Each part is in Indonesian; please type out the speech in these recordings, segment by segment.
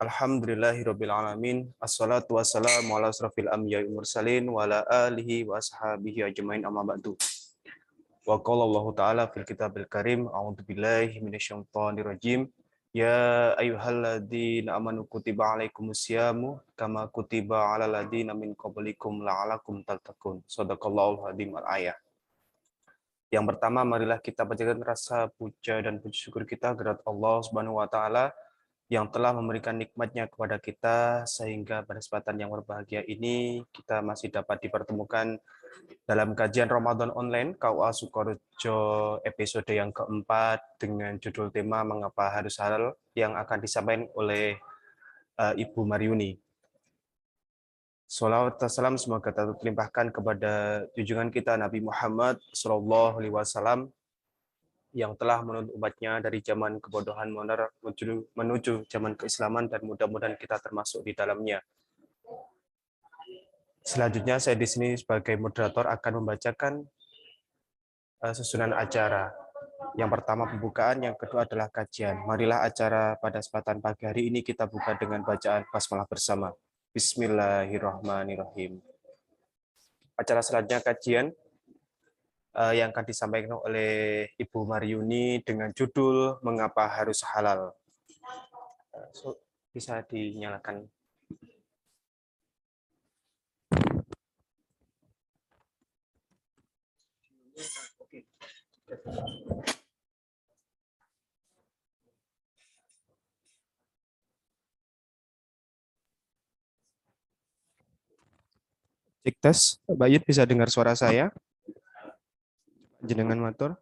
Alhamdulillahirabbil alamin. Assalatu wassalamu ala asrofil anbiya'i wal mursalin wa ala alihi wa ashabihi ajmain amma ba'du. Wa qala Allah ta'ala fil kitabil karim, a'udzu billahi minasyaitonir rajim. Ya ayyuhalladzina amanu kutiba alaikumusyamu kama kutiba alal ladzina min qablikum la'alakum tattaqun. Shadaqallahul azim al-ayah. Yang pertama, marilah kita panjatkan rasa puja dan puji syukur kita kepada Allah Subhanahu wa taala yang telah memberikan nikmatnya kepada kita sehingga pada kesempatan yang berbahagia ini kita masih dapat dipertemukan dalam kajian Ramadan online KUA Sukorejo episode yang keempat dengan judul tema Mengapa Harus Halal yang akan disampaikan oleh Ibu Maryuni. Salawat dan salam semoga terlimpahkan kepada junjungan kita Nabi Muhammad SAW yang telah menuntut umatnya dari zaman kebodohan menuju zaman keislaman, dan mudah-mudahan kita termasuk di dalamnya. Selanjutnya saya di sini sebagai moderator akan membacakan susunan acara. Yang pertama pembukaan, yang kedua adalah kajian. Marilah acara pada kesempatan pagi hari ini kita buka dengan bacaan basmalah bersama. Bismillahirrahmanirrahim. Acara selanjutnya kajian yang akan disampaikan oleh Ibu Maryuni dengan judul Mengapa Harus Halal. Bisa dinyalakan. Cek tes, Mbak Yud bisa dengar suara saya? Jenengan matur.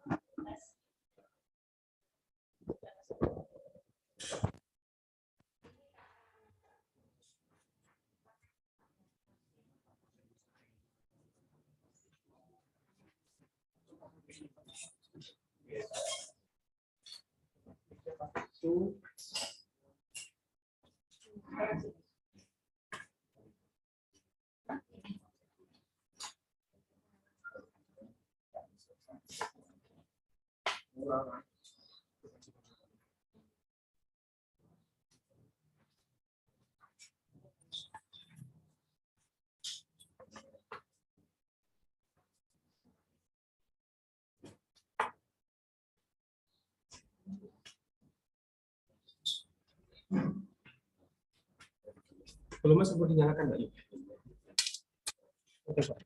Belum sempat dinyalakan, Mbak Yud. Oke, Pak.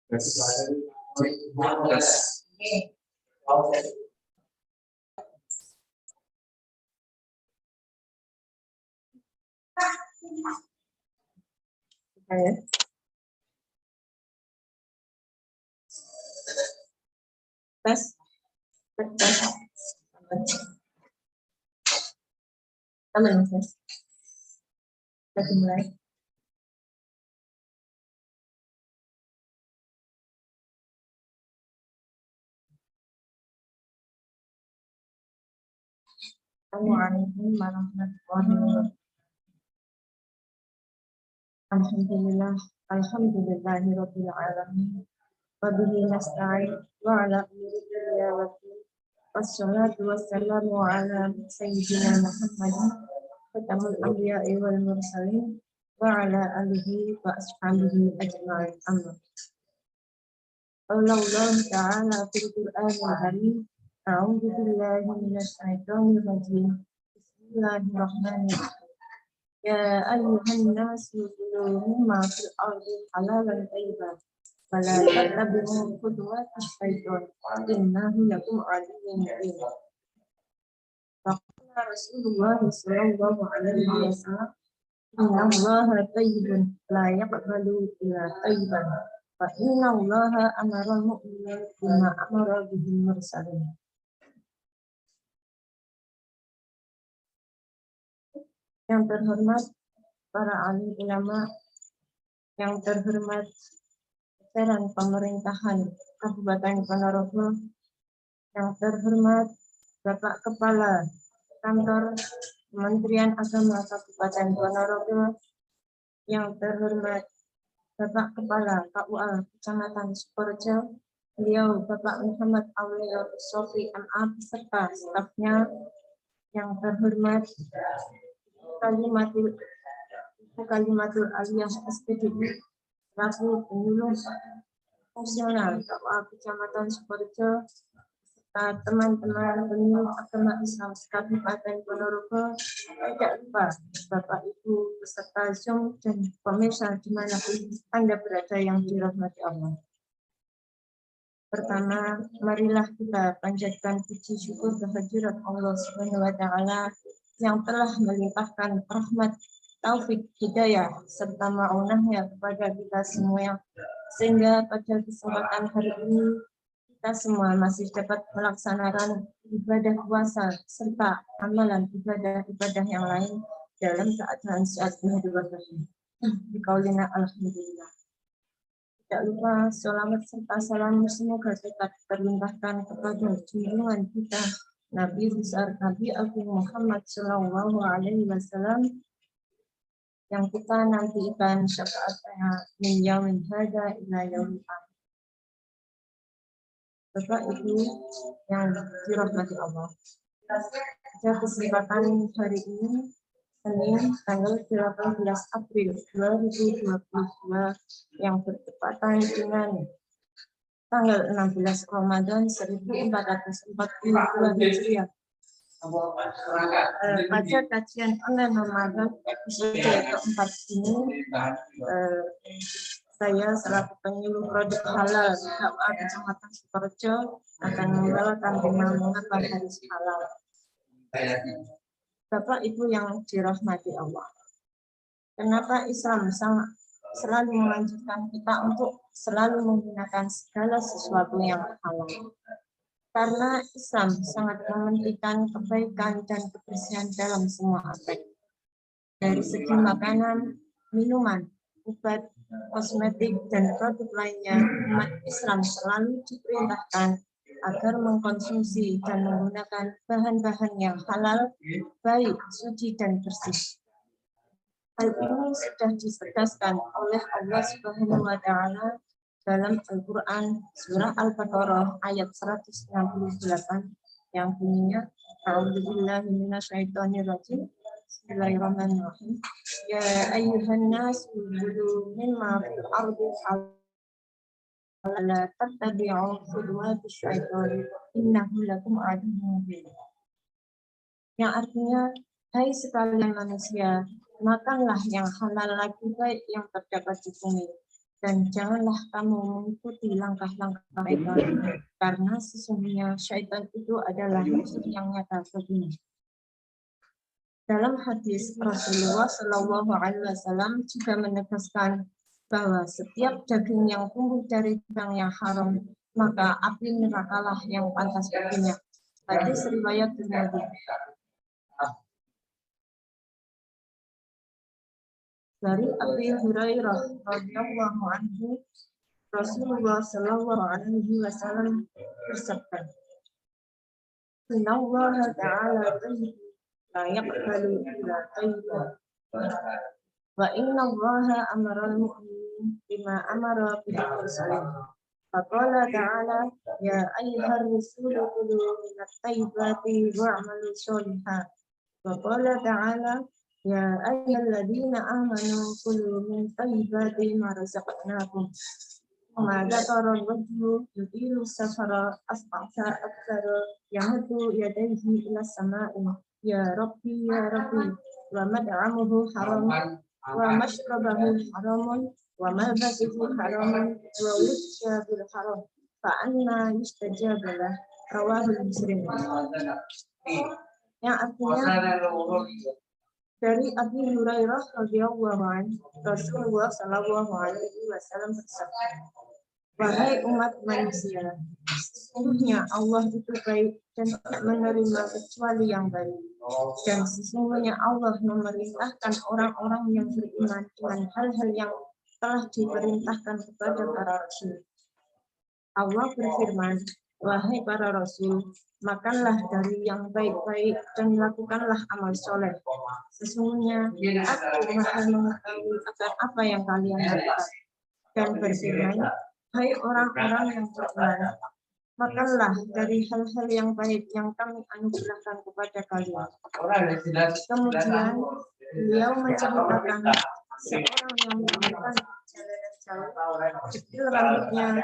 Tes. Aman, Mas. Kita mulai. Assalamualaikum warahmatullahi wabarakatuh. Alhamdulillahirabbil alamin. Wa bihi nasta'in wa ala umuri waddin. Wassalatu wassalamu ala sayyidina Muhammadin khatamul anbiya'i wal mursalin wa ala alihi wa ashabihi ajma'in. Amma. Allah ta'ala fil Qur'anil karim. A'udzu billahi minasy syaithanir rajim. Bismillahirrahmanirrahim. Ya ayyuhan nasu kulu mimma fil ardi halalan thayyiban wa la tattabi'u khutuwatis syaitan innahu lakum aduwwun mubin. Faqala Rasulullah sallallahu alaihi wasallam Innallaha thayyibun la yaqbalu illa thayyiban. Wa innallaha amara al-mu'minina bima amara bihi mursalin. Yang terhormat para alim ulama, yang terhormat jajaran pemerintahan Kabupaten Ponorogo, yang terhormat Bapak Kepala Kantor Kementerian Agama Kabupaten Ponorogo, yang terhormat Bapak Kepala KUA Kecamatan Sukorejo, beliau Bapak Muhammad Aulia Sofi MA beserta stafnya, yang terhormat Kalimatul Aliyah SPDI selaku penyuluh fungsional KUA Kecamatan Sukorejo, serta teman-teman penyuluh agama Islam Kabupaten Ponorogo, tidak lupa Bapak Ibu beserta Zoom dan pemirsa dimanapun Anda berada yang dirahmati Allah. Pertama, marilah kita panjatkan puji syukur kehadirat Allah Subhanahu wa Ta'ala yang telah melimpahkan rahmat, taufik, hidayah serta ma'unahnya kepada kita semua, sehingga pada kesempatan hari ini kita semua masih dapat melaksanakan ibadah puasa serta amalan ibadah-ibadah yang lain dalam keadaan sehat dan berbahagia. Dikaulina alhamdulillah. Tidak lupa sholawat serta salam semoga tetap terlimpahkan kepada junjungan kita Nabi besar Nabi Agung Muhammad Sallallahu Alaihi Wasallam yang kita nantikan syafaatnya min yaumil hada ila yaumil akhir. Bapak Ibu yang dirahmati Allah, pada kesempatan hari ini Senin tanggal 18 April 2022 yang bertepatan dengan tanggal 16 Ramadan 1442 Hijriah. Pada kajian online Ramadan episode keempat ini, saya selaku penyuluh produk halal KUA Kecamatan Sukorejo akan membawakan tema mengapa harus halal. Bapak Ibu yang dirahmati Allah, kenapa Islam selalu menganjurkan kita untuk selalu menggunakan segala sesuatu yang halal? Karena Islam sangat mementingkan kebaikan dan kebersihan dalam semua aspek. Dari segi makanan, minuman, obat, kosmetik, dan produk lainnya, umat Islam selalu diperintahkan agar mengkonsumsi dan menggunakan bahan-bahan yang halal, baik, suci, dan bersih. Hal ini sudah ditegaskan oleh Allah Subhanahu wa Ta'ala dalam Al-Quran Surah Al-Baqarah ayat 168 yang bunyinya A'udzubillahi minasyaitonirrajim. Bismillahirrahmanirrahim. Ya ayyuhan nas kulu mimma fil ardi la tattabi'u khutuwatis syaitan innahu lakum aduwwun mubin. Yang artinya, hai sekalian manusia, makanlah yang halal lagi baik yang terdapat di bumi, dan janganlah kamu mengikuti langkah-langkah syaitan, karena sesungguhnya syaitan itu adalah musuh yang nyata bagimu. Dalam hadis Rasulullah Shallallahu Alaihi Wasallam juga menegaskan bahwa setiap daging yang tumbuh dari tulang yang haram, maka api nerakalah yang pantas baginya. Hadis riwayat Tirmidzi. Dari Abi Hurairah radhiyallahu anhu, Rasulullah Shallallahu Alaihi Wasallam bersabda, Inna Allah Taala la yaqbalu illa thayyiban. Wa inna Allaha amara al-mu'minin bima amara bihi mursalin. Faqala ta'ala ya ayyuhar rusulu kulu minat thayyibati wa'malu sholihan. Wa qala ta'ala ya ayyuhalladzina amanu kulu min thayyibati ma razaqnakum. Ma dzakara ar-rajulu yudilu safara as'asa aktsara yamuddu yadayhi ila sama'i ya rabbi wa mad'amuhu haram wa mashrabahu haramun wa malbasuhu haramun wa wujja bil haram fa anna yustajabalah rawahu Muslim. Yang artinya Dari Abu Hurairah radhiyallahu anhu, Rasulullah Shallallahu alaihi wasallam bersabda, "Wahai umat manusia, sesungguhnya Allah itu baik dan tidak menerima kecuali yang baik. Dan sesungguhnya Allah memerintahkan orang-orang yang beriman dengan hal-hal yang telah diperintahkan kepada para rasul." Allah berfirman, "Wahai para rasul, makanlah dari yang baik-baik dan lakukanlah amal soleh. Sesungguhnya aku maha mengetahui akan apa yang kalian lakukan." Dan berfirman, "Hai orang-orang yang beriman, makanlah dari hal-hal yang baik yang kami anugerahkan kepada kalian." Kemudian beliau menceritakan seorang yang melakukan perjalanan jauh, kecil rambutnya,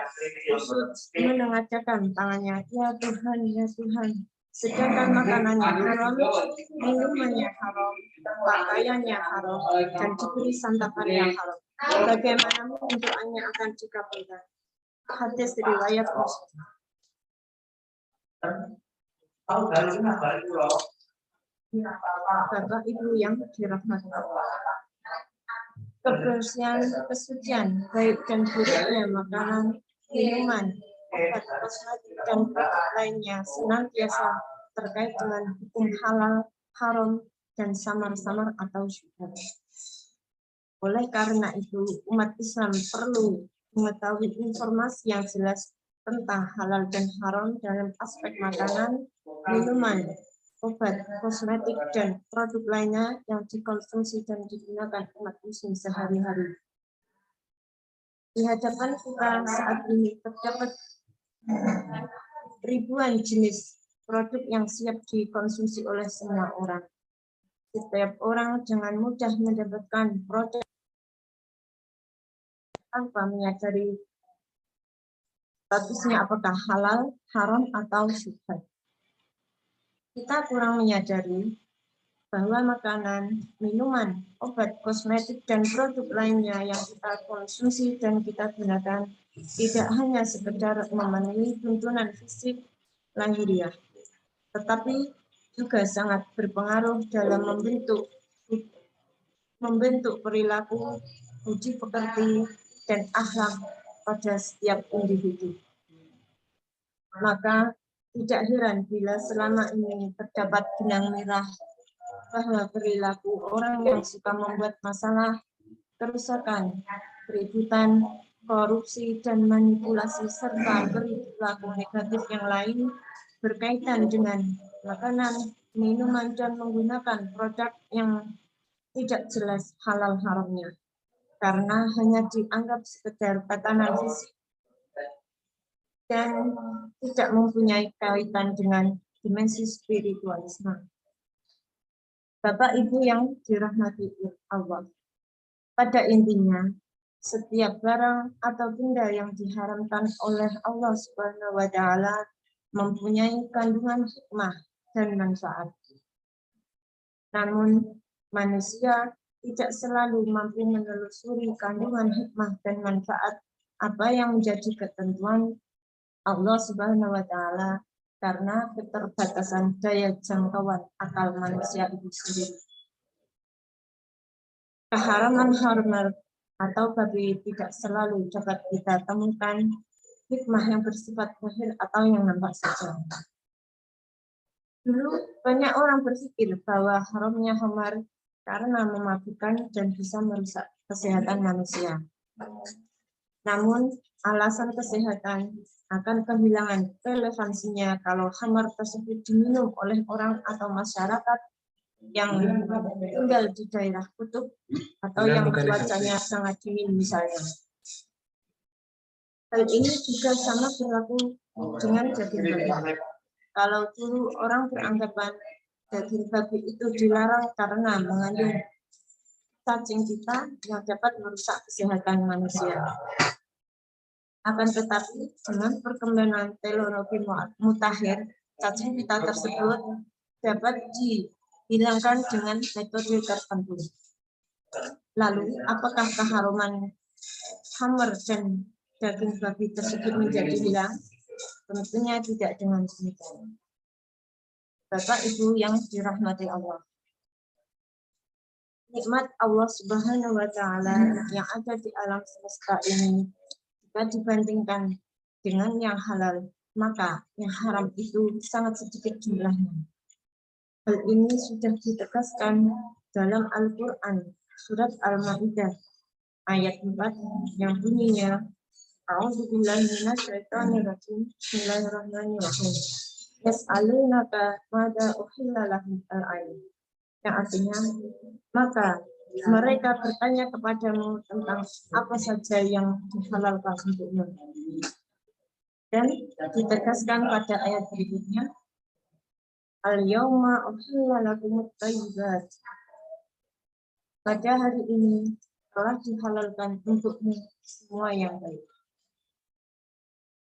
kusut, menengadahkan tangannya, "Ya Tuhan, ya Tuhan." Sedangkan makanannya haram, minumannya haram, pakaiannya haram, dan diberi santapan yang haram. Bagaimana mungkin doanya akan dikabulkan? Hadis riwayat Muslim. Bapak Ibu yang dirahmati Allah, kebersihan, kesucian, baik dan buruknya makanan, minuman, obat, kosmetik, dan produk lainnya senantiasa terkait dengan hukum halal, haram, dan samar-samar atau syubhat. Oleh karena itu, umat Islam perlu mengetahui informasi yang jelas tentang halal dan haram dalam aspek makanan, minuman, obat, kosmetik, dan produk lainnya yang dikonsumsi dan digunakan umat muslim sehari-hari. Di hadapan kita saat ini terdapat ribuan jenis produk yang siap dikonsumsi oleh semua orang. Setiap orang dengan mudah mendapatkan produk tanpa menyadari statusnya apakah halal, haram, atau syubhat. Kita kurang menyadari bahwa makanan, minuman, obat, kosmetik, dan produk lainnya yang kita konsumsi dan kita gunakan tidak hanya sekedar memenuhi tuntunan fisik lahiriah, tetapi juga sangat berpengaruh dalam membentuk perilaku, budi pekerti, dan akhlak pada setiap individu. Maka tidak heran bila selama ini terdapat benang merah bahwa perilaku orang yang suka membuat masalah, kerusakan, keributan, korupsi, dan manipulasi, serta perilaku negatif yang lain berkaitan dengan makanan, minuman, dan menggunakan produk yang tidak jelas halal haramnya, karena hanya dianggap sekedar tatanan fisik dan tidak mempunyai kaitan dengan dimensi spiritualisme. Bapak Ibu yang dirahmati Allah, pada intinya setiap barang atau benda yang diharamkan oleh Allah Subhanahu wa taala mempunyai kandungan hikmah dan manfaat. Namun manusia tidak selalu mampu menelusuri kandungan hikmah dan manfaat apa yang menjadi ketentuan Allah Subhanahu wa taala karena keterbatasan daya jangkauan akal manusia itu sendiri. Keharaman atau babi tidak selalu dapat kita temukan hikmah yang bersifat zahir atau yang nampak saja. Dulu banyak orang berpikir bahwa haramnya khamar karena memabukkan dan bisa merusak kesehatan manusia. Namun alasan kesehatan akan kehilangan relevansinya kalau khamar tersebut diminum oleh orang atau masyarakat yang tinggal di daerah kutub atau yang cuacanya sangat dingin misalnya. Hal ini juga sama berlaku dengan daging babi. Kalau dulu orang beranggapan daging babi itu dilarang karena mengandung cacing pita yang dapat merusak kesehatan manusia. Akan tetapi dengan perkembangan teknologi mutakhir, cacing pita tersebut dapat dihilangkan dengan metode tertentu. Lalu, apakah keharuman khamar dan daging babi tersebut menjadi hilang? Tentunya tidak dengan demikian. Bapak Ibu yang dirahmati Allah, nikmat Allah Subhanahu wa Ta'ala yang ada di alam semesta ini jika dibandingkan dengan yang halal, maka yang haram itu sangat sedikit jumlahnya. Hal ini sudah ditegaskan dalam Al-Quran surat Al-Ma'idah ayat 4 yang bunyinya A'udzubillahi minasyaitonirrajim. Bismillahirrahmanirrahim. Yas'alunaka madza uhilla lahum al-ayat. Yang artinya, maka mereka bertanya kepadamu tentang apa saja yang dihalalkan untukmu. Dan ditegaskan pada ayat berikutnya, Al-yawma uhilla lakumut thayyibat. Pada hari ini telah dihalalkan untukmu semua yang baik.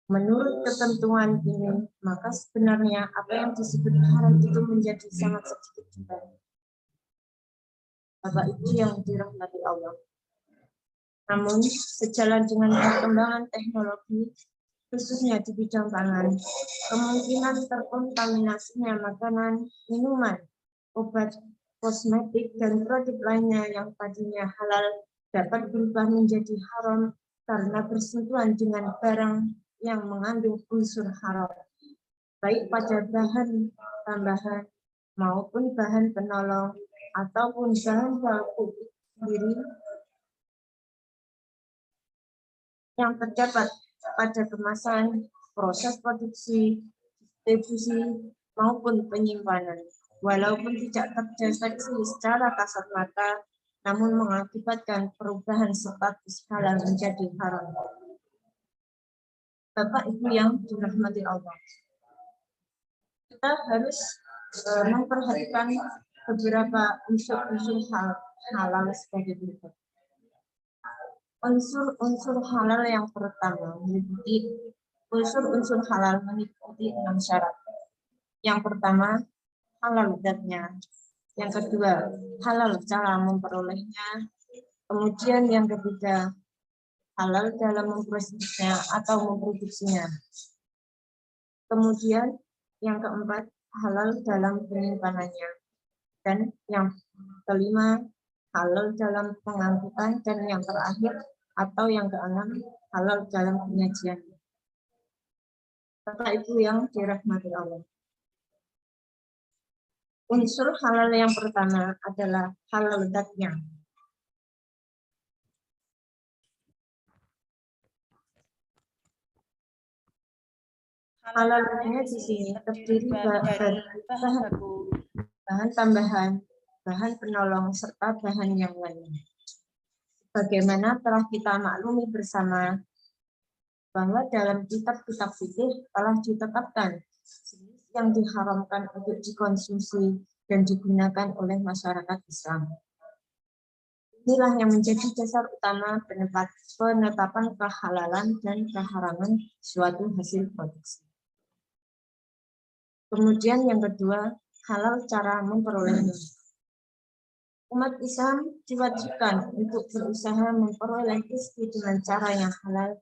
Menurut ketentuan ini, maka sebenarnya apa yang disebut haram itu menjadi sangat sedikit juga. Bapak Ibu yang dirahmati Allah. Namun, sejalan dengan perkembangan teknologi, khususnya di bidang pangan, kemungkinan terkontaminasinya makanan, minuman, obat, kosmetik, dan produk lainnya yang tadinya halal dapat berubah menjadi haram karena bersentuhan dengan barang yang mengandung unsur haram, baik pada bahan tambahan maupun bahan penolong ataupun bahan baku sendiri yang terdapat pada kemasan, proses produksi, distribusi, maupun penyimpanan. Walaupun tidak terdeteksi secara kasat mata, namun mengakibatkan perubahan status halal menjadi haram. Bapak Ibu yang dirahmati Allah, kita harus memperhatikan beberapa unsur-unsur halal sebagai berikut. Unsur-unsur halal yang pertama meliputi unsur-unsur halal meliputi 6 syarat. Yang pertama, halal zatnya. Yang kedua, halal cara memperolehnya. Kemudian yang ketiga, halal dalam memprosesnya atau memproduksinya. Kemudian yang keempat, halal dalam penyimpanannya. Dan yang kelima, halal dalam pengangkutan. Dan yang terakhir atau yang keenam, halal dalam penyajian. Bapak Ibu yang dirahmati Allah. Unsur halal yang pertama adalah halal zatnya. Halal zatnya di sini terdiri dari bahan tambahan, bahan penolong, serta bahan yang lain. Bagaimana telah kita maklumi bersama bahwa dalam kitab-kitab fikih telah ditetapkan yang diharamkan untuk dikonsumsi dan digunakan oleh masyarakat Islam. Inilah yang menjadi dasar utama penetapan kehalalan dan keharaman suatu hasil produksi. Kemudian yang kedua, halal cara memperolehnya. Umat Islam diwajibkan untuk berusaha memperoleh rezeki dengan cara yang halal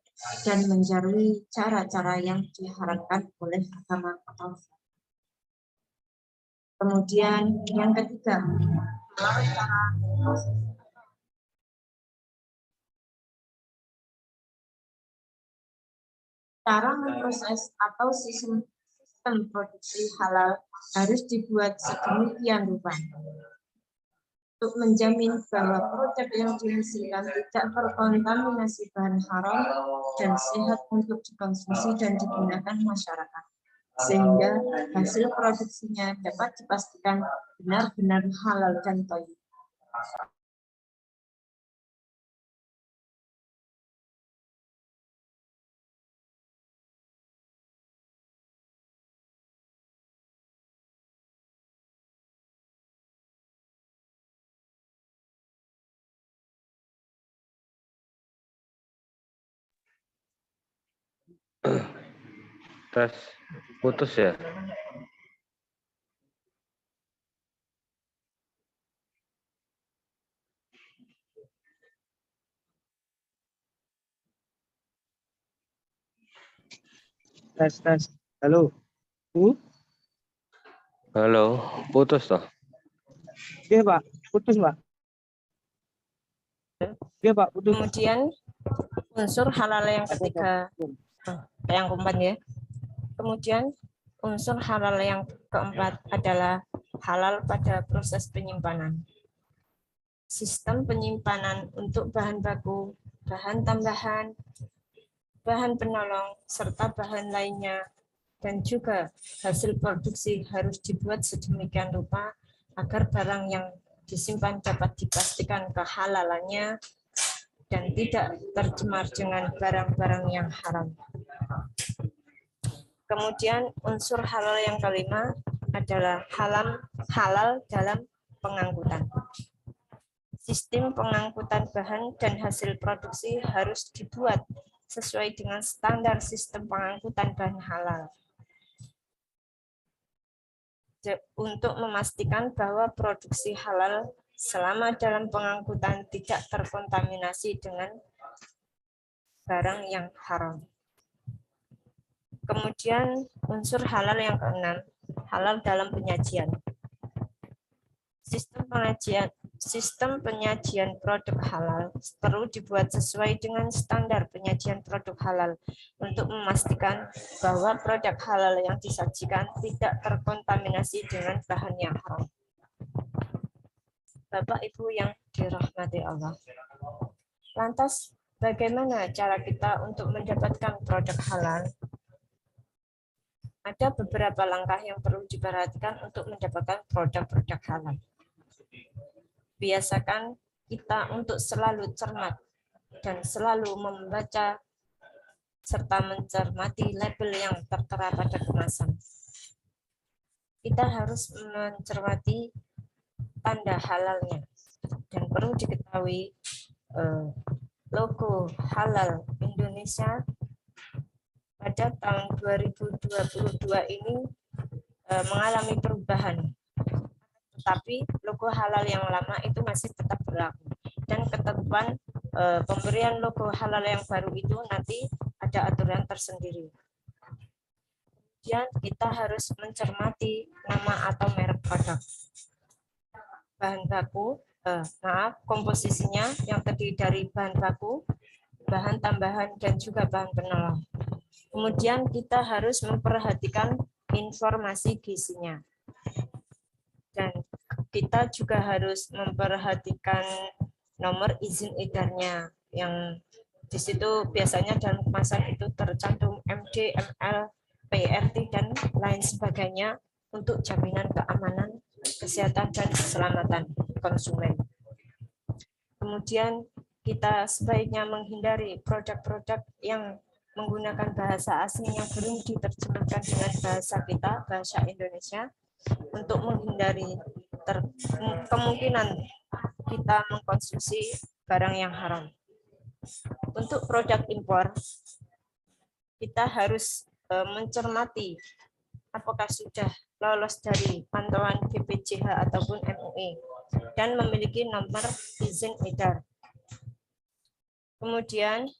dan menjauhi cara-cara yang diharamkan oleh agama atau kemudian yang ketiga, halal cara memproses atau sistem produksi halal harus dibuat sedemikian rupa untuk menjamin bahwa produk yang dihasilkan tidak terkontaminasi bahan haram dan sehat untuk dikonsumsi dan digunakan masyarakat, sehingga hasil produksinya dapat dipastikan benar-benar halal dan thayyib. Tes putus ya. Tes. Halo. Halo, putus toh. Iya Pak, putus Pak. Iya Pak, putus. Kemudian unsur halal yang ketiga, yang keempat ya. Kemudian unsur halal yang keempat adalah halal pada proses penyimpanan. Sistem penyimpanan untuk bahan baku, bahan tambahan, bahan penolong, serta bahan lainnya, dan juga hasil produksi harus dibuat sedemikian rupa agar barang yang disimpan dapat dipastikan kehalalannya dan tidak tercemar dengan barang-barang yang haram. Kemudian unsur halal yang kelima adalah halal dalam pengangkutan. Sistem pengangkutan bahan dan hasil produksi harus dibuat sesuai dengan standar sistem pengangkutan bahan halal. Untuk memastikan bahwa produksi halal selama dalam pengangkutan tidak terkontaminasi dengan barang yang haram. Kemudian unsur halal yang keenam, halal dalam penyajian. Sistem penyajian produk halal perlu dibuat sesuai dengan standar penyajian produk halal untuk memastikan bahwa produk halal yang disajikan tidak terkontaminasi dengan bahan yang haram. Bapak Ibu yang dirahmati Allah. Lantas, bagaimana cara kita untuk mendapatkan produk halal? Ada beberapa langkah yang perlu diperhatikan untuk mendapatkan produk-produk halal. Biasakan kita untuk selalu cermat dan selalu membaca serta mencermati label yang tertera pada kemasan. Kita harus mencermati tanda halalnya dan perlu diketahui logo halal Indonesia pada tahun 2022 ini mengalami perubahan. Tetapi logo halal yang lama itu masih tetap berlaku. Dan ketentuan pemberian logo halal yang baru itu nanti ada aturan tersendiri. Kemudian kita harus mencermati nama atau merek produk. Bahan baku, komposisinya yang terdiri dari bahan baku, bahan tambahan, dan juga bahan penolong. Kemudian kita harus memperhatikan informasi gizinya. Dan kita juga harus memperhatikan nomor izin edarnya yang di situ biasanya dalam kemasan itu tercantum MD, ML, PRT dan lain sebagainya untuk jaminan keamanan, kesehatan dan keselamatan konsumen. Kemudian kita sebaiknya menghindari produk-produk yang menggunakan bahasa asing yang belum diterjemahkan dengan bahasa kita, bahasa Indonesia, untuk menghindari kemungkinan kita mengkonsumsi barang yang haram. Untuk produk impor, kita harus mencermati apakah sudah lolos dari pantauan BPJH ataupun MUI dan memiliki nomor izin edar. Kemudian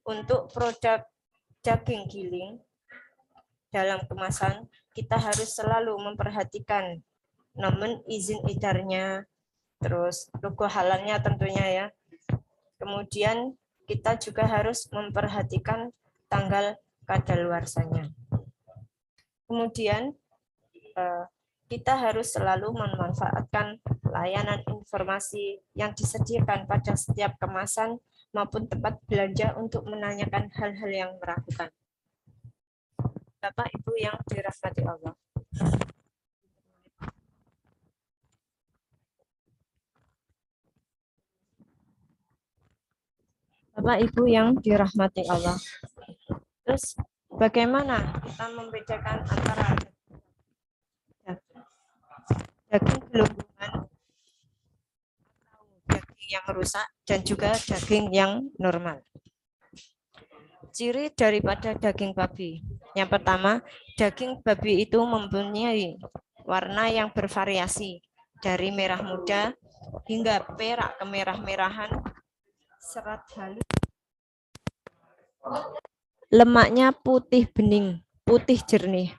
untuk produk daging giling dalam kemasan, kita harus selalu memperhatikan nomor izin edarnya, terus logo halalnya tentunya ya. Kemudian kita juga harus memperhatikan tanggal kadaluarsanya. Kemudian kita harus selalu memanfaatkan layanan informasi yang disediakan pada setiap kemasan maupun tempat belanja untuk menanyakan hal-hal yang meragukan. Bapak Ibu yang dirahmati Allah. Bapak Ibu yang dirahmati Allah. Terus bagaimana kita membedakan antara daging gelembungan atau daging yang rusak dan juga daging yang normal? Ciri daripada daging babi. Yang pertama, daging babi itu mempunyai warna yang bervariasi dari merah muda hingga perak kemerah-merahan, serat halus, lemaknya putih bening, putih jernih.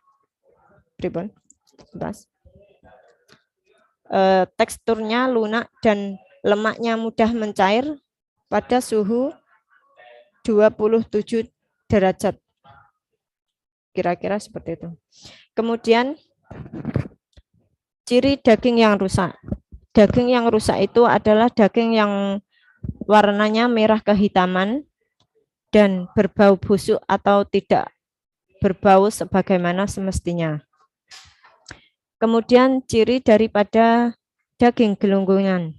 Teksturnya lunak dan lemaknya mudah mencair pada suhu 27 derajat. Kira-kira seperti itu. Kemudian ciri daging yang rusak. Daging yang rusak itu adalah daging yang warnanya merah kehitaman dan berbau busuk atau tidak berbau sebagaimana semestinya. Kemudian ciri daripada daging gelunggungan.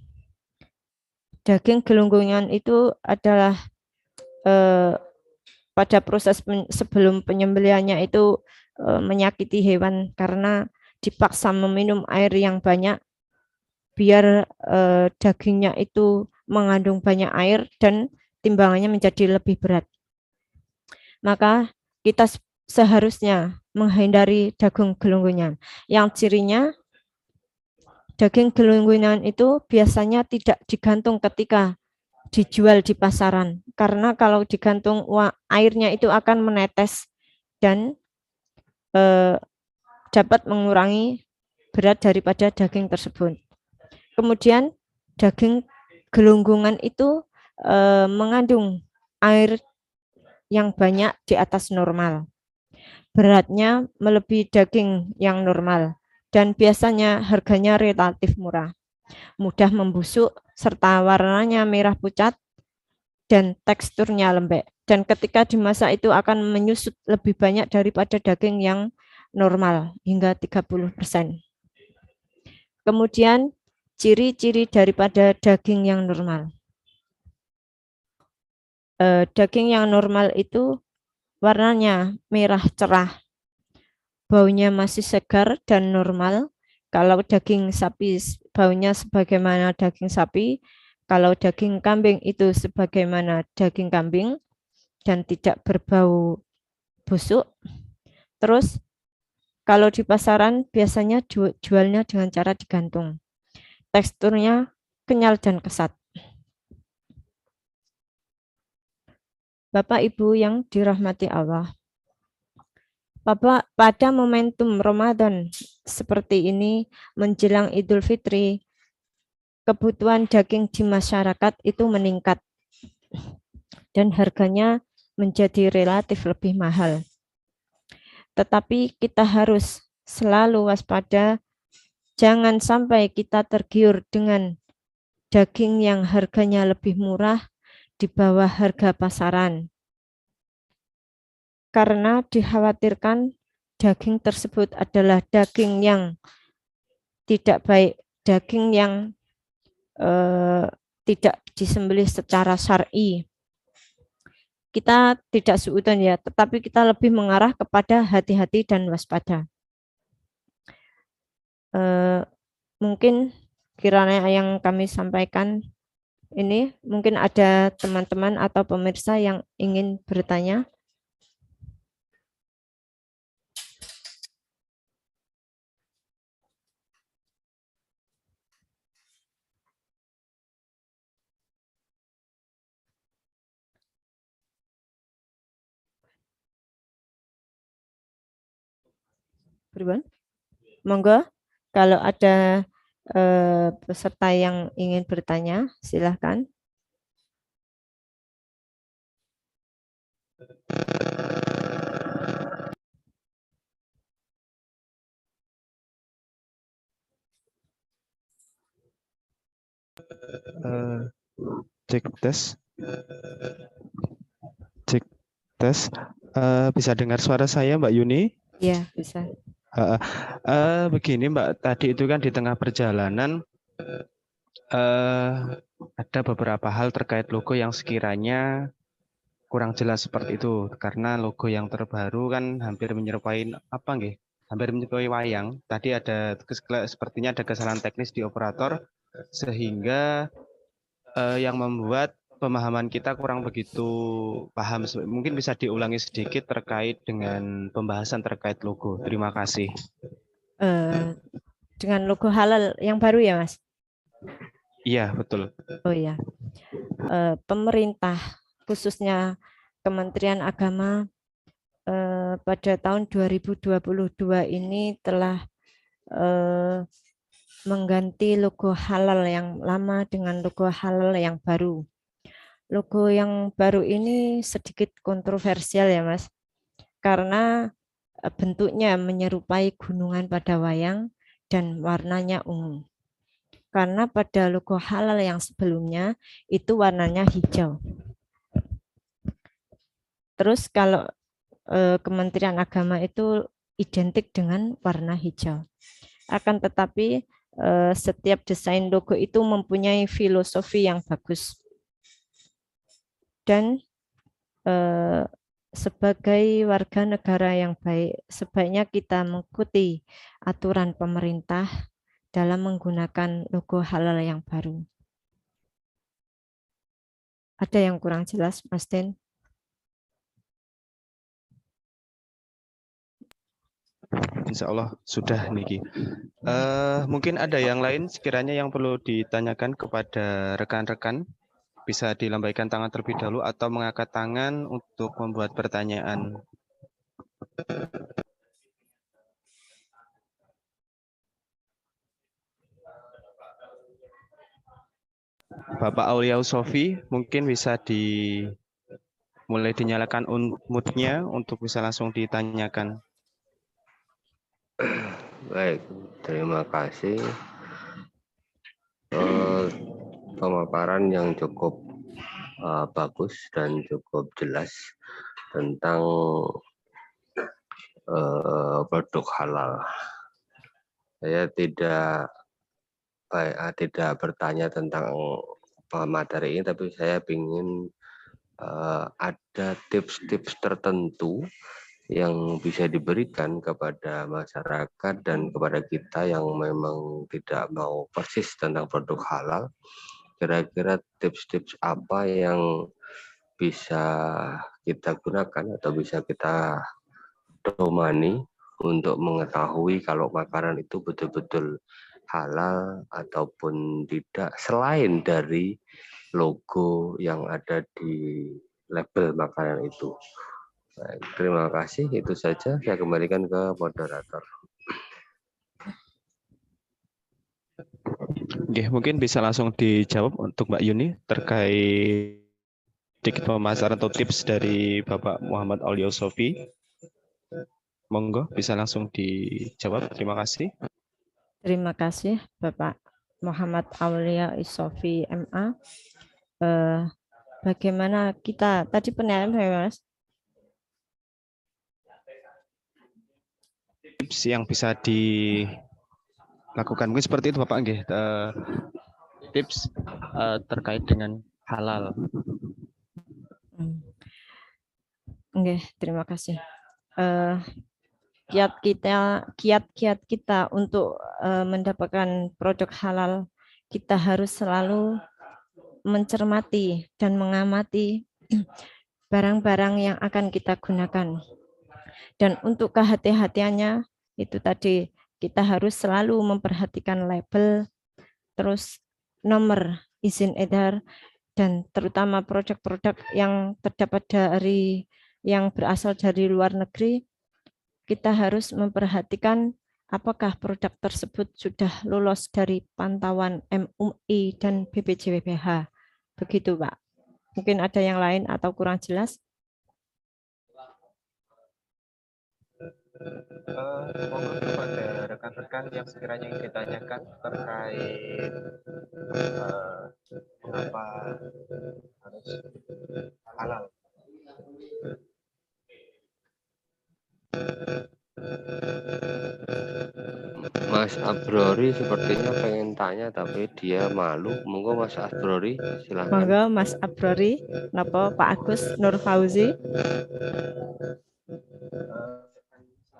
Daging gelunggungan itu adalah pada proses sebelum penyembelihannya itu menyakiti hewan karena dipaksa meminum air yang banyak biar dagingnya itu mengandung banyak air dan timbangannya menjadi lebih berat. Maka kita seharusnya menghindari daging gelunggungan. Yang cirinya daging gelunggungan itu biasanya tidak digantung ketika dijual di pasaran, karena kalau digantung airnya itu akan menetes dan dapat mengurangi berat daripada daging tersebut. Kemudian daging gelunggungan itu mengandung air yang banyak di atas normal. Beratnya melebihi daging yang normal dan biasanya harganya relatif murah. Mudah membusuk serta warnanya merah pucat dan teksturnya lembek. Dan ketika dimasak itu akan menyusut lebih banyak daripada daging yang normal hingga 30%. Kemudian ciri-ciri daripada daging yang normal. Daging yang normal itu warnanya merah cerah, baunya masih segar dan normal. Kalau daging sapi baunya sebagaimana daging sapi, kalau daging kambing itu sebagaimana daging kambing dan tidak berbau busuk. Terus kalau di pasaran biasanya jualnya dengan cara digantung. Teksturnya kenyal dan kesat. Bapak Ibu yang dirahmati Allah. Pada momentum Ramadan seperti ini menjelang Idul Fitri, kebutuhan daging di masyarakat itu meningkat dan harganya menjadi relatif lebih mahal. Tetapi kita harus selalu waspada, jangan sampai kita tergiur dengan daging yang harganya lebih murah di bawah harga pasaran. Karena dikhawatirkan daging tersebut adalah daging yang tidak baik, daging yang tidak disembelih secara syar'i. Kita tidak suudzon ya, tetapi kita lebih mengarah kepada hati-hati dan waspada. Mungkin kiranya yang kami sampaikan ini, mungkin ada teman-teman atau pemirsa yang ingin bertanya. Beriban? Monggo, kalau ada peserta yang ingin bertanya, silahkan. Cek tes. Cek tes. Bisa dengar suara saya, Mbak Yuni? Iya, bisa. Begini Mbak, tadi itu kan di tengah perjalanan ada beberapa hal terkait logo yang sekiranya kurang jelas seperti itu, karena logo yang terbaru kan hampir menyerupai hampir menyerupai wayang. Tadi sepertinya ada kesalahan teknis di operator sehingga yang membuat pemahaman kita kurang begitu paham. Mungkin bisa diulangi sedikit terkait dengan pembahasan terkait logo. Terima kasih. Dengan logo halal yang baru ya, Mas? Iya, betul. Oh iya. Pemerintah, khususnya Kementerian Agama, pada tahun 2022 ini telah mengganti logo halal yang lama dengan logo halal yang baru. logo yang baru ini sedikit kontroversial ya Mas, karena bentuknya menyerupai gunungan pada wayang dan warnanya ungu. Karena pada logo halal yang sebelumnya itu warnanya hijau. Terus kalau Kementerian Agama itu identik dengan warna hijau. Akan tetapi setiap desain logo itu mempunyai filosofi yang bagus. Dan sebagai warga negara yang baik, sebaiknya kita mengikuti aturan pemerintah dalam menggunakan logo halal yang baru. Ada yang kurang jelas, Mas Den? Insya Allah sudah Niki. Mungkin ada yang lain sekiranya yang perlu ditanyakan kepada rekan-rekan. Bisa dilambaikan tangan terlebih dahulu atau mengangkat tangan untuk membuat pertanyaan. Bapak Aulia Sofi, mungkin bisa mulai dinyalakan mute-nya untuk bisa langsung ditanyakan. Baik, terima kasih. Pemaparan yang cukup bagus dan cukup jelas tentang produk halal. Saya tidak bertanya tentang materi ini, tapi saya ingin ada tips-tips tertentu yang bisa diberikan kepada masyarakat dan kepada kita yang memang tidak mau persis tentang produk halal. Kira-kira tips-tips apa yang bisa kita gunakan atau bisa kita domani untuk mengetahui kalau makanan itu betul-betul halal ataupun tidak, selain dari logo yang ada di label makanan itu. Baik, terima kasih. Itu saja. Saya kembalikan ke moderator. Oke, mungkin bisa langsung dijawab untuk Mbak Yuni terkait sedikit pemasaran atau tips dari Bapak Muhammad Aulia Sofi. Monggo, bisa langsung dijawab. Terima kasih. Terima kasih Bapak Muhammad Aulia Sofi MA. Bagaimana kita tadi penilaian Mas? Tips yang bisa dilakukan mungkin seperti itu Bapak nggih. Tips terkait dengan halal. Oke, terima kasih. Kiat-kiat kita untuk mendapatkan produk halal, kita harus selalu mencermati dan mengamati barang-barang yang akan kita gunakan. Dan untuk kehati-hatiannya itu tadi kita harus selalu memperhatikan label, terus nomor izin edar, dan terutama produk-produk yang terdapat yang berasal dari luar negeri, kita harus memperhatikan apakah produk tersebut sudah lolos dari pantauan MUI dan BPJPH. Begitu, Pak. Mungkin ada yang lain atau kurang jelas? Mohon kepada rekan-rekan yang sekiranya ingin ditanyakan terkait mengapa harus halal. Mas Abrori sepertinya pengen tanya tapi dia malu. Monggo Mas Abrori, silahkan. Monggo Mas Abrori, napa Pak Agus Nur Fauzi.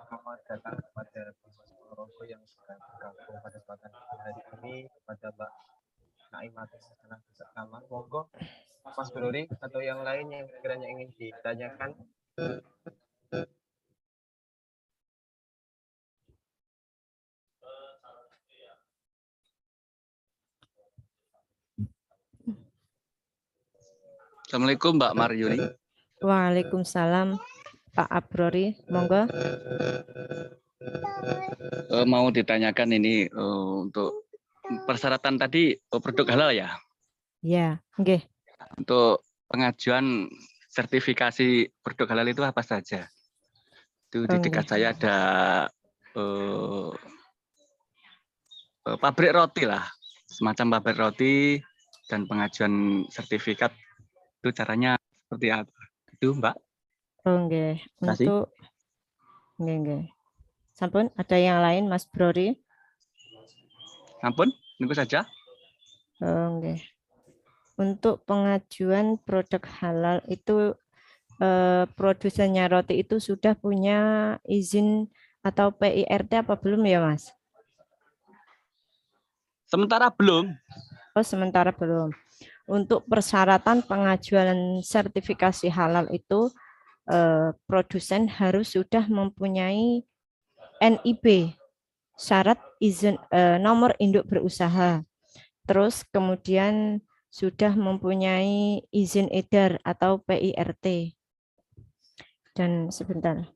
Selamat datang kepada Mas Ponorogo yang sudah bergabung pada kesempatan hari ini, kepada Mbak Naimati senang bersama. Monggo Mas Brori atau yang lain yang sekiranya ingin ditanyakan. Assalamualaikum Mbak Maryuni. Waalaikumsalam Pak Abrori, monggo. Mau ditanyakan ini untuk persyaratan tadi produk halal ya? Ya, nggih. Untuk pengajuan sertifikasi produk halal itu apa saja? Itu di dekat saya ada pabrik roti lah, semacam pabrik roti dan pengajuan sertifikat itu caranya seperti apa? Itu Mbak. Nggih. Terima kasih. Untuk nggih. Sampun ada yang lain Mas Brori? Ampun, tunggu saja. Nggih. Untuk pengajuan produk halal itu produsennya roti itu sudah punya izin atau PIRT apa belum ya Mas? Sementara belum. Oh, sementara belum. Untuk persyaratan pengajuan sertifikasi halal itu produsen harus sudah mempunyai NIB, syarat izin nomor induk berusaha. Terus kemudian sudah mempunyai izin edar atau PIRT. Dan sebentar.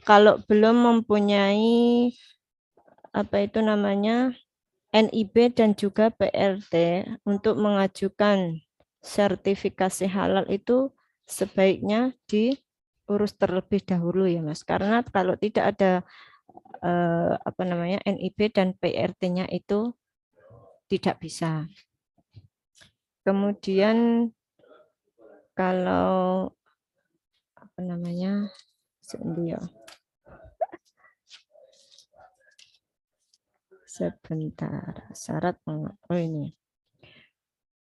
Kalau belum mempunyai apa itu namanya NIB dan juga PRT untuk mengajukan sertifikasi halal itu sebaiknya diurus terlebih dahulu ya Mas, karena kalau tidak ada apa namanya NIB dan PRT-nya itu tidak bisa. Kemudian kalau apa namanya sebentar, syarat ini.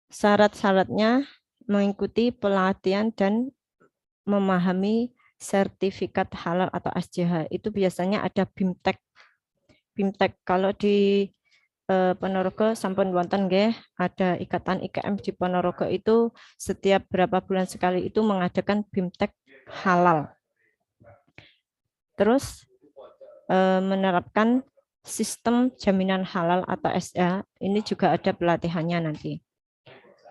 Syarat-syaratnya mengikuti pelatihan dan memahami sertifikat halal atau SJH. Itu biasanya ada BIMTEK. BIMTEK kalau di Ponorogo sampun wonten nggih, ada ikatan IKM di Ponorogo itu setiap berapa bulan sekali itu mengadakan BIMTEK halal. Terus menerapkan sistem jaminan halal atau SA, ini juga ada pelatihannya nanti.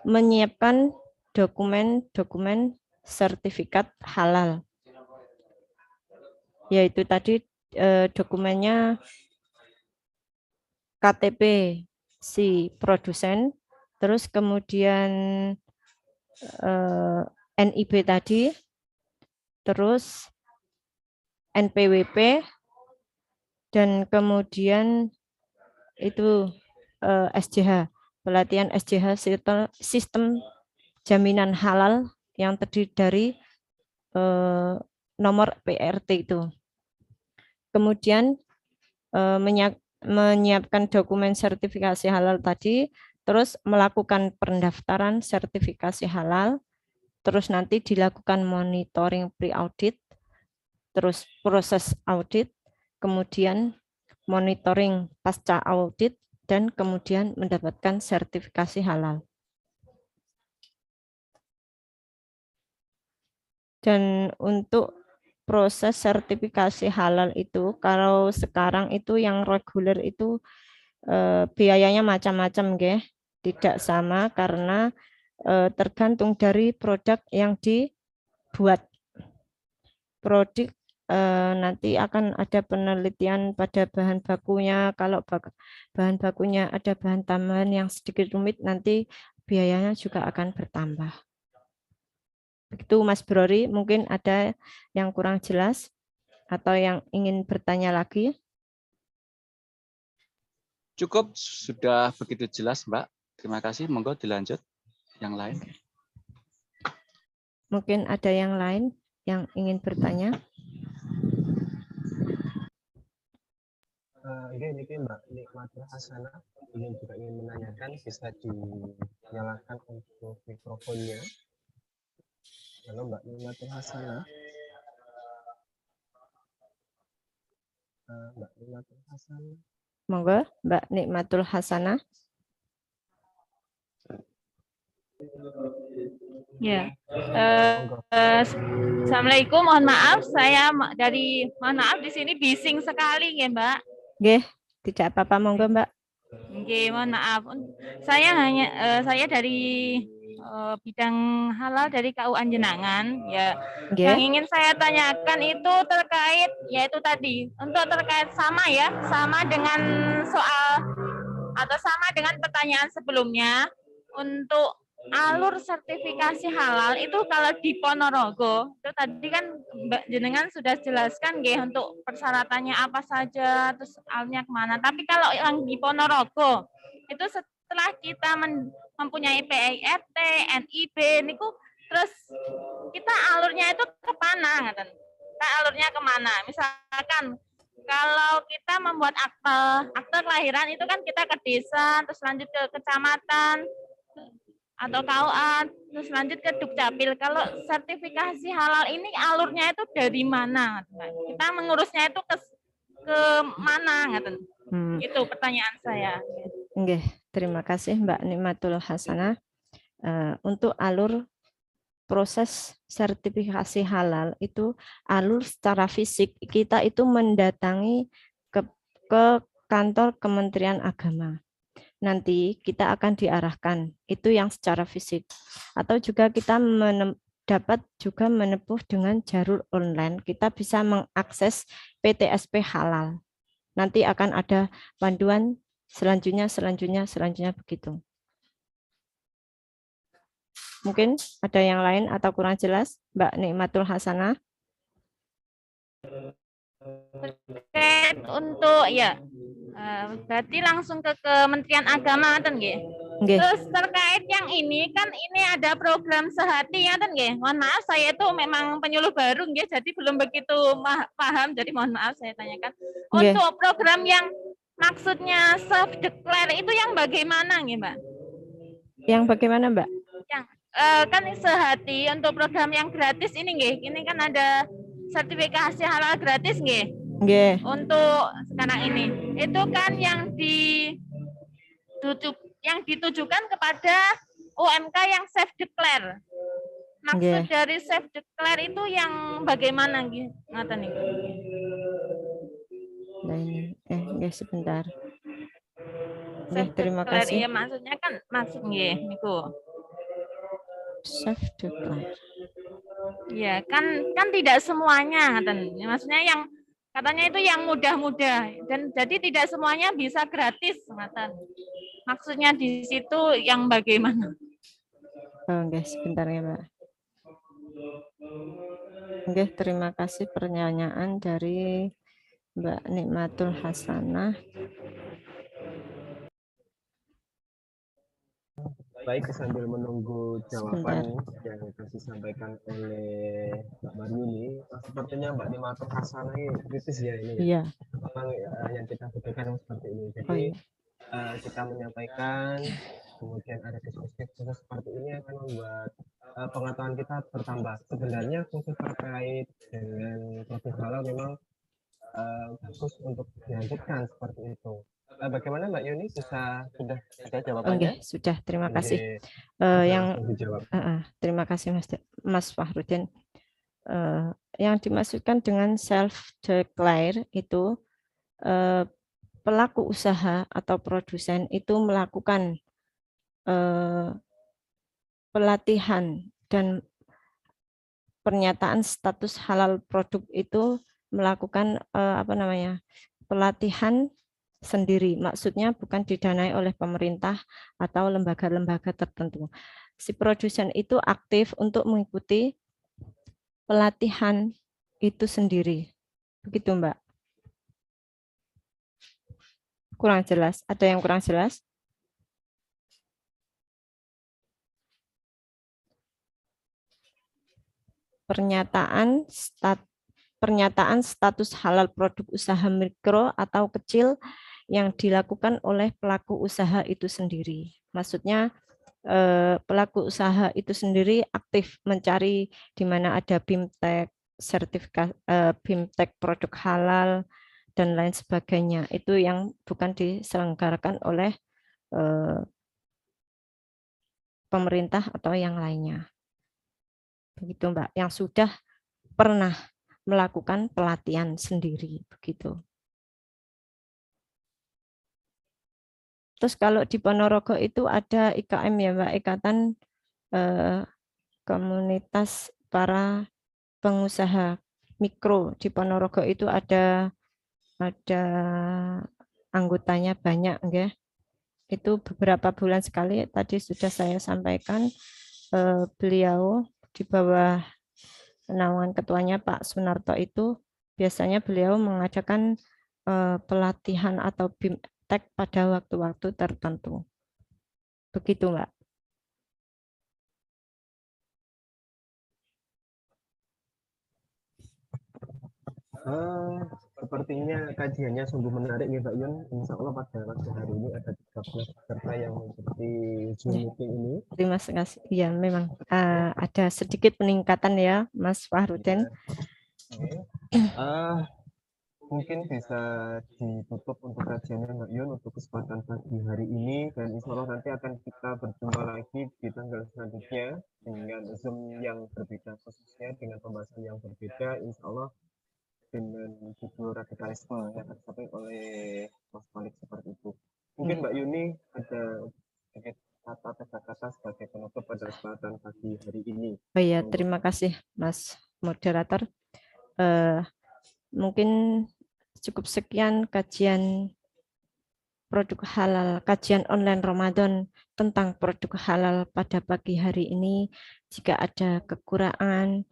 Menyiapkan dokumen-dokumen sertifikat halal. Yaitu tadi dokumennya KTP si produsen, terus kemudian NIB tadi, terus NPWP, dan kemudian itu SJH, pelatihan SJH sistem jaminan halal yang terdiri dari nomor PRT itu. Kemudian menyiapkan dokumen sertifikasi halal tadi, terus melakukan pendaftaran sertifikasi halal, terus nanti dilakukan monitoring pre-audit, terus proses audit, kemudian monitoring pasca audit, dan kemudian mendapatkan sertifikasi halal. Dan untuk proses sertifikasi halal itu, kalau sekarang itu yang reguler itu biayanya macam-macam, nggih. Tidak sama karena tergantung dari produk yang dibuat. Produk nanti akan ada penelitian pada bahan bakunya. Kalau bahan bakunya ada bahan tambahan yang sedikit rumit, nanti biayanya juga akan bertambah. Begitu Mas Brori, mungkin ada yang kurang jelas atau yang ingin bertanya lagi? Cukup, sudah begitu jelas Mbak. Terima kasih, monggo dilanjut yang lain. Mungkin ada yang lain yang ingin bertanya? Ini Mbak Nikmatul Hasanah ingin menanyakan, bisa dinyalakan untuk mikrofonnya. Halo Mbak Nikmatul Hasanah. Mbak Nikmatul Hasanah. Monggo Mbak Nikmatul Hasanah. Ya. Assalamualaikum, mohon maaf, saya mohon maaf di sini bising sekali ya Mbak. Nggih, tidak apa-apa, monggo Mbak. Nggih, mohon maaf. Saya dari bidang halal dari KUA Jenangan. Ya, Nggih. yang ingin saya tanyakan itu terkait, yaitu tadi untuk terkait sama ya, sama dengan soal atau sama dengan pertanyaan sebelumnya untuk alur sertifikasi halal itu kalau di Ponorogo itu tadi kan Mbak Jenengan sudah jelaskan nggih untuk persyaratannya apa saja terus alurnya kemana. Tapi kalau yang di Ponorogo itu setelah kita mempunyai PIRT, NIB niku terus kita alurnya itu ke mana ngaten? Kita alurnya kemana? Misalkan kalau kita membuat akte kelahiran itu kan kita ke desa, terus lanjut ke kecamatan atau KUA, terus lanjut ke Dukcapil. Kalau sertifikasi halal ini alurnya itu dari mana? Kita mengurusnya itu ke mana? Itu pertanyaan saya. Nggih, terima kasih Mbak Nikmatul Hasanah. Untuk alur proses sertifikasi halal itu alur secara fisik kita itu mendatangi ke kantor Kementerian Agama. Nanti kita akan diarahkan itu yang secara fisik atau juga kita dapat juga menempuh dengan jalur online. Kita bisa mengakses PTSP halal. Nanti akan ada panduan selanjutnya begitu. Mungkin ada yang lain atau kurang jelas, Mbak Nikmatul Hasanah? Untuk ya, berarti langsung ke Kementerian Agama, nggih. Terus terkait yang ini kan ini ada program sehati ya, nggih. Mohon maaf saya itu memang penyuluh baru, nggih, jadi belum begitu paham. Jadi mohon maaf saya tanyakan. Untuk program yang maksudnya self declare itu yang bagaimana, nggih, Mbak? Yang bagaimana, Mbak? Yang kan sehati untuk program yang gratis ini, nggih. Ini kan ada sertifikasi halal gratis, nggih. Nggih. Untuk sekarang ini itu kan yang ditujukan kepada UMK yang self declare. Maksud dari self declare itu yang bagaimana, nggih? Ngaten niku. Nah ini sebentar. Nggih, terima kasih. Ya maksudnya kan nggih niku. Self declare. Ya, kan tidak semuanya, maksudnya yang katanya itu yang mudah-mudah dan jadi tidak semuanya bisa gratis, maksudnya di situ yang bagaimana? Oke, sebentar ya, Mbak. Oke, terima kasih pertanyaan dari Mbak Nikmatul Hasanah. Baik, sambil menunggu jawaban yang disampaikan oleh Mbak Maryuni, sepertinya Mbak Nikmatul Hasanah ini kritis ya ini. Iya. Memang yang kita butuhkan seperti ini. Jadi kita menyampaikan, kemudian ada diskusi khusus seperti ini akan membuat pengetahuan kita bertambah. Sebenarnya khusus terkait dengan proses halal memang bagus untuk dilanjutkan seperti itu. Bagaimana Mbak Yuni, sudah ada jawabannya? Oke, sudah, terima kasih. Terima kasih Mas Fahrudin. Yang dimaksudkan dengan self declare itu pelaku usaha atau produsen itu melakukan pelatihan dan pernyataan status halal produk itu melakukan pelatihan sendiri. Maksudnya bukan didanai oleh pemerintah atau lembaga-lembaga tertentu. Si produsen itu aktif untuk mengikuti pelatihan itu sendiri. Begitu, Mbak. Kurang jelas? Ada yang kurang jelas? Pernyataan status halal produk usaha mikro atau kecil yang dilakukan oleh pelaku usaha itu sendiri. Maksudnya pelaku usaha itu sendiri aktif mencari di mana ada BIMTEK, sertifikat BIMTEK produk halal dan lain sebagainya. Itu yang bukan diselenggarakan oleh pemerintah atau yang lainnya. Begitu, Mbak, yang sudah pernah melakukan pelatihan sendiri, begitu. Terus kalau di Ponorogo itu ada IKM ya, Mbak, Ikatan komunitas para pengusaha mikro di Ponorogo itu ada anggotanya banyak, enggak? Itu beberapa bulan sekali tadi sudah saya sampaikan, beliau di bawah naungan ketuanya Pak Sunarto itu biasanya beliau mengadakan pelatihan atau BIMTEK pada waktu-waktu tertentu. Begitu, Mbak. Sepertinya kajiannya sungguh menarik ya Mbak Yun. Insya Allah pada hari ini ada 13 peserta yang mengikuti Zoom meeting ini. Terima kasih. Ya, memang ada sedikit peningkatan ya, Mas Fahrudin. Mungkin bisa ditutup untuk kajiannya Mbak Yun untuk kesempatan pagi hari ini, dan insya Allah nanti akan kita berjumpa lagi di tanggal selanjutnya dengan Zoom yang berbeda, khususnya dengan pembahasan yang berbeda, insya Allah dengan judul radikalisme yang disampaikan oleh Mas Malik seperti itu. Mungkin Mbak Yuni ada sedikit kata-kata sebagai penutup pada kesempatan pagi hari ini. Oh iya, terima kasih Mas Moderator. Mungkin cukup sekian kajian produk halal, kajian online Ramadan tentang produk halal pada pagi hari ini. Jika ada kekurangan,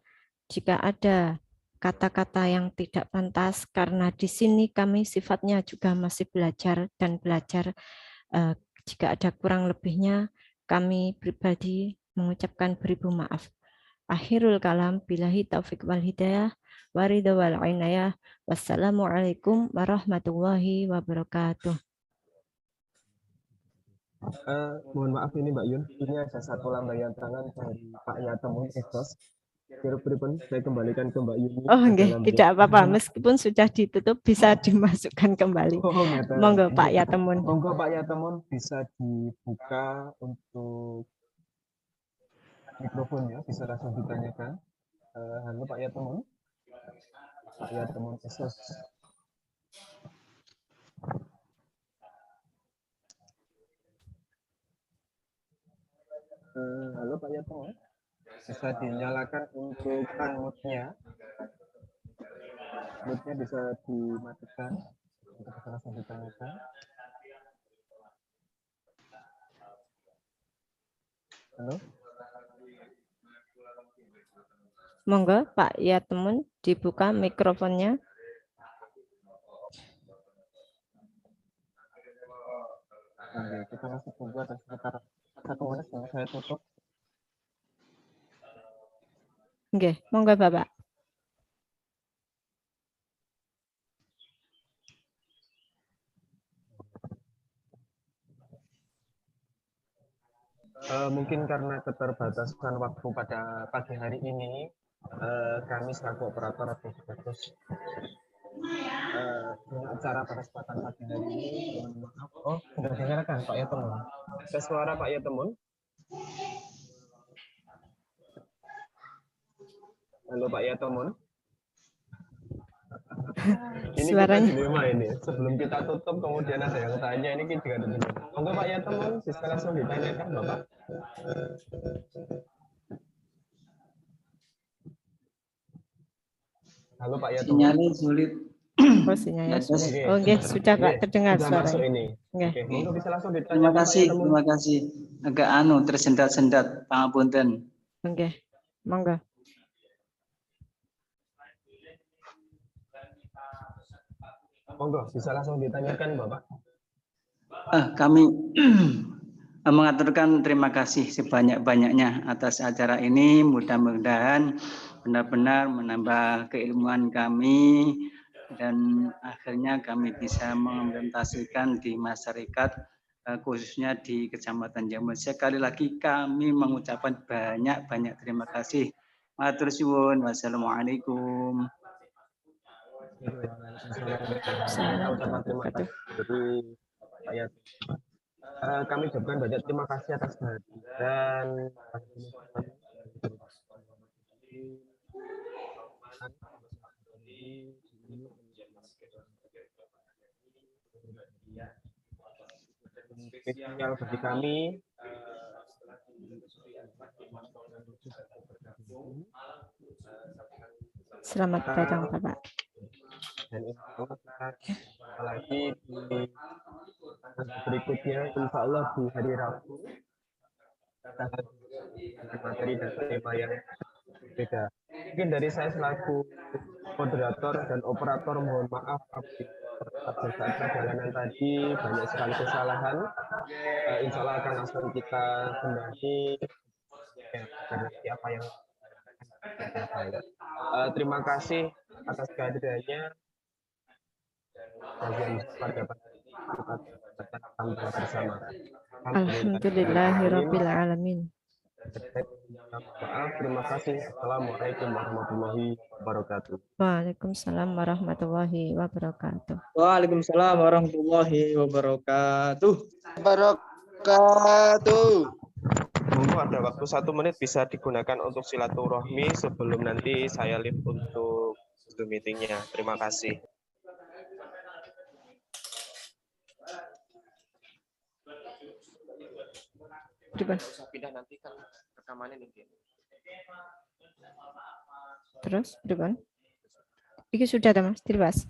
jika ada kata-kata yang tidak pantas, karena di sini kami sifatnya juga masih belajar dan belajar. Jika ada kurang lebihnya, kami pribadi mengucapkan beribu maaf. Akhirul kalam, billahi taufik wal hidayah, waridha wal inayah. Wassalamualaikum warahmatullahi wabarakatuh. Mohon maaf ini Mbak Yun, ini ada satu lambaian tangan dari Pak Yatemun Ekos. Kira-kira saya kembalikan ke Mbak Yuni. Oh enggak, tidak apa-apa, meskipun sudah ditutup bisa dimasukkan kembali. Monggo Pak Yatemun. Monggo Pak Yatemun, bisa dibuka untuk mikrofonnya, bisa langsung ditanyakan. Halo Pak Yatemun. Pak Yatemun Ekos. Halo Pak Yatemun. Bisa dinyalakan untuk mute-nya. Mute-nya bisa dimatikan untuk bisa langsung ditanyakan. Halo. Monggo Pak Yatemun dibuka mikrofonnya. Oke, kita masih tunggu ada sekitar 1 menit yang saya tutup. Oke, monggo Bapak. Mungkin karena keterbatasan waktu pada pagi hari ini, kami selaku operator harus acara pada kesempatan pagi hari ini. Oh, sudah dengarkan Pak Yatemun. Ada suara Pak Yatemun. Halo Pak Yatemun. Ini Suaranya. kita dilema ini. Sebelum kita tutup kemudian ada yang tanya, ini kita juga ada dilema. Monggo Pak Yatemun, bisa langsung ditanyakan Bapak. Halo Pak Yatemun. Sinyalnya sulit. Oh, sinyalnya sulit. Oh, okay. Sudah Pak, terdengar sudah suaranya. masuk ini. Okay. Oke, monggo bisa langsung Terima ditanyakan kasih, Pak Yatemun. terima kasih. Agak tersendat-sendat, pangapunten. Oke, monggo. Monggo, bisa langsung ditanyakan Bapak. Kami mengaturkan terima kasih sebanyak-banyaknya atas acara ini. Mudah-mudahan benar-benar menambah keilmuan kami dan akhirnya kami bisa mengimplementasikan di masyarakat, khususnya di Kecamatan Jamur. Sekali lagi kami mengucapkan banyak-banyak terima kasih. Matur suwun. Wassalamualaikum. Ucapan terima kasih dari Pak Yatemun. Kami ucapkan banyak terima kasih atas kehadiran spesial bagi kami Selamat datang Bapak. Dan insya Allah kita jumpa lagi di berikutnya, insya Allah di hari Rabu kita akan dengan materi dan tema yang berbeda. Mungkin dari saya selaku moderator dan operator mohon maaf pada saat perjalanan tadi banyak sekali kesalahan. Insya Allah akan langsung kita benahi dari apa yang kita baik. Terima kasih atas kehadirannya. Bersama. Alhamdulillahirabbil alamin. Maaf, terima kasih. Assalamualaikum warahmatullahi wabarakatuh. Waalaikumsalam warahmatullahi wabarakatuh. Waalaikumsalam warahmatullahi wabarakatuh. Monggo ada waktu 1 menit bisa digunakan untuk silaturahmi sebelum nanti saya live untuk Zoom meetingnya. Terima kasih. Pindah nanti kan rekamannya nih. Terus, Mas? Iki sudah ada Mas, dibahas.